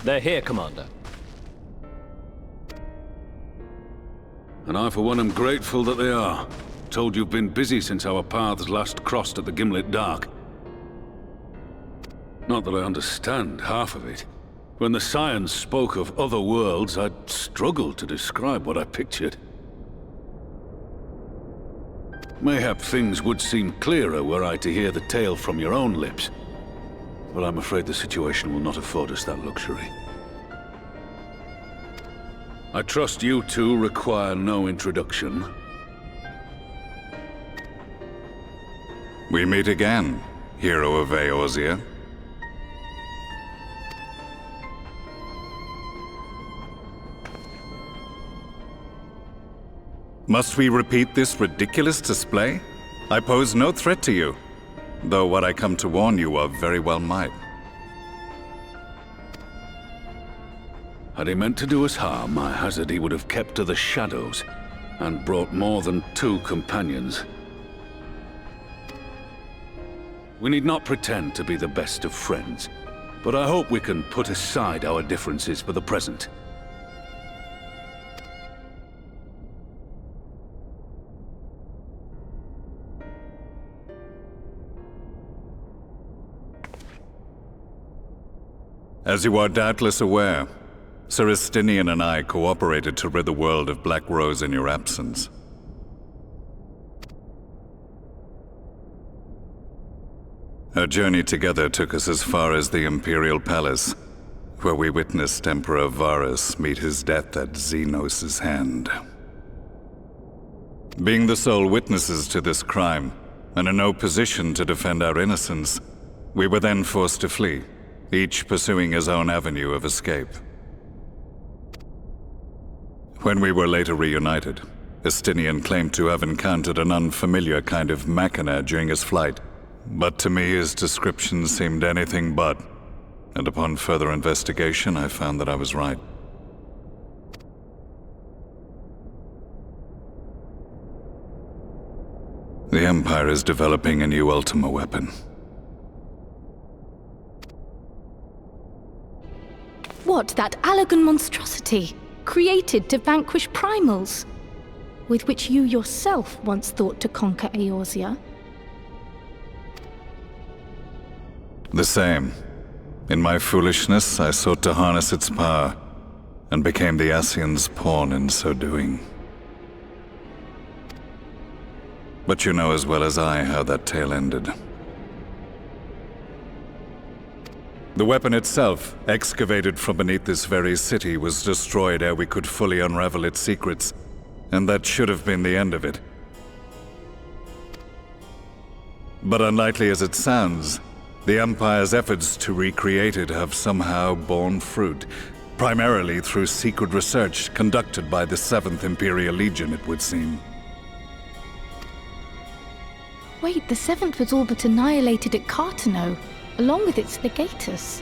They're here, Commander. And I, for one, am grateful that they are. Told you've been busy since our paths last crossed at the Gimlet Dark. Not that I understand half of it. When the Scions spoke of other worlds, I'd struggled to describe what I pictured. Mayhap things would seem clearer were I to hear the tale from your own lips. But I'm afraid the situation will not afford us that luxury. I trust you two require no introduction. We meet again, hero of Eorzea. Must we repeat this ridiculous display? I pose no threat to you, though what I come to warn you of very well might. Had he meant to do us harm, I hazard he would have kept to the shadows, and brought more than 2 companions. We need not pretend to be the best of friends, but I hope we can put aside our differences for the present. As you are doubtless aware, Sir Estinian and I cooperated to rid the world of Black Rose in your absence. Our journey together took us as far as the Imperial Palace, where we witnessed Emperor Varus meet his death at Xenos' hand. Being the sole witnesses to this crime, and in no position to defend our innocence, we were then forced to flee, each pursuing his own avenue of escape. When we were later reunited, Estinian claimed to have encountered an unfamiliar kind of machina during his flight, but to me his description seemed anything but, and upon further investigation I found that I was right. The Empire is developing a new Ultima weapon. What, that Allagan monstrosity, created to vanquish primals, with which you yourself once thought to conquer Eorzea? The same. In my foolishness, I sought to harness its power, and became the Ascian's pawn in so doing. But you know as well as I how that tale ended. The weapon itself, excavated from beneath this very city, was destroyed ere we could fully unravel its secrets, and that should have been the end of it. But unlikely as it sounds, the Empire's efforts to recreate it have somehow borne fruit, primarily through secret research conducted by the 7th Imperial Legion, it would seem. Wait, the 7th was all but annihilated at Cartano, along with its legatus.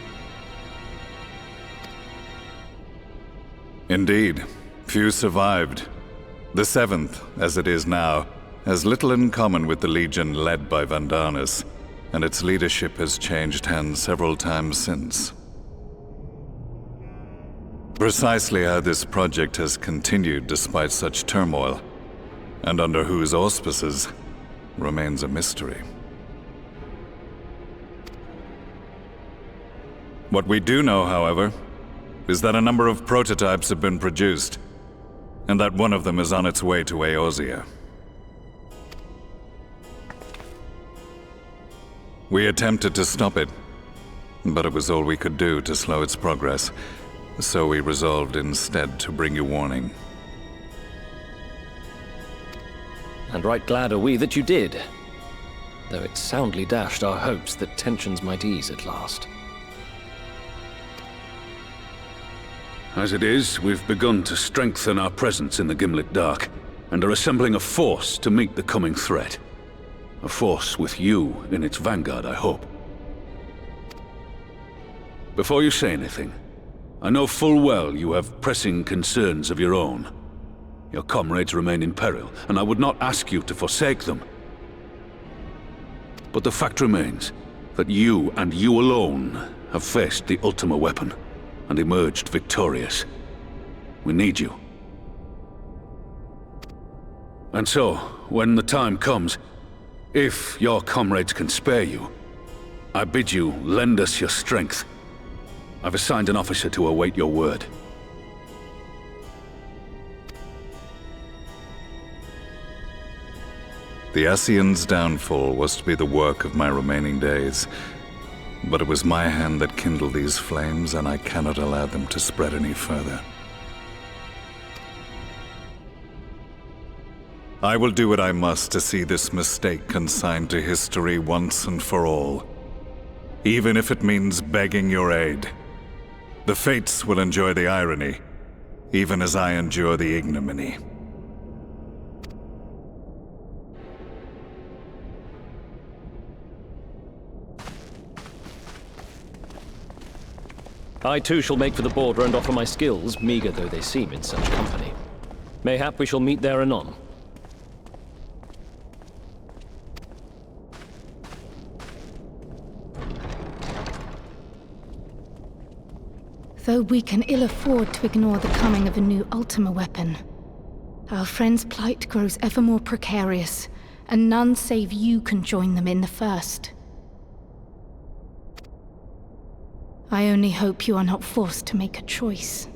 Indeed, few survived. The 7th, as it is now, has little in common with the Legion led by Vandanus, and its leadership has changed hands several times since. Precisely how this project has continued despite such turmoil, and under whose auspices, remains a mystery. What we do know, however, is that a number of prototypes have been produced, and that one of them is on its way to Eorzea. We attempted to stop it, but it was all we could do to slow its progress, so we resolved instead to bring you warning. And right glad are we that you did, though it soundly dashed our hopes that tensions might ease at last. As it is, we've begun to strengthen our presence in the Gimlet Dark, and are assembling a force to meet the coming threat. A force with you in its vanguard, I hope. Before you say anything, I know full well you have pressing concerns of your own. Your comrades remain in peril, and I would not ask you to forsake them. But the fact remains that you, and you alone, have faced the Ultima weapon. and emerged victorious. We need you. And so, when the time comes, if your comrades can spare you, I bid you lend us your strength. I've assigned an officer to await your word. The Ascian's downfall was to be the work of my remaining days. But it was my hand that kindled these flames, and I cannot allow them to spread any further. I will do what I must to see this mistake consigned to history once and for all. Even if it means begging your aid. The Fates will enjoy the irony, even as I endure the ignominy. I too shall make for the border and offer my skills, meager though they seem in such company. Mayhap we shall meet there anon. Though we can ill afford to ignore the coming of a new Ultima weapon, our friend's plight grows ever more precarious, and none save you can join them in the first. I only hope you are not forced to make a choice.